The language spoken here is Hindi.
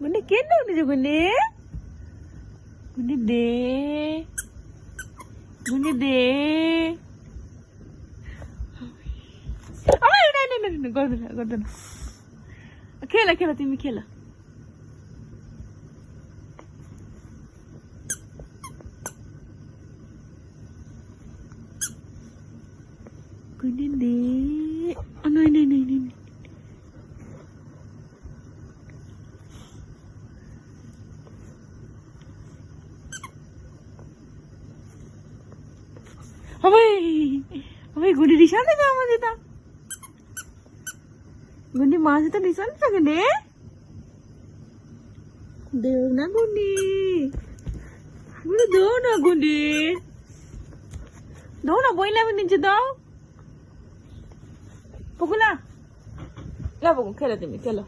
गुंडी केंद्र उन्हें जो गुंडी गुंडी दे अरे नहीं गर्दन खेला तुम्हें खेला गुंडी दे नहीं अबे गुंडी दिशा दे ना मुझे तो गुंडी माँ से तो निशान सकते दो ना गुंडी दो ना गुंडी दो ना बोई ना नीचे दो पकुला ला पकु खेलो तुम्हें खेलो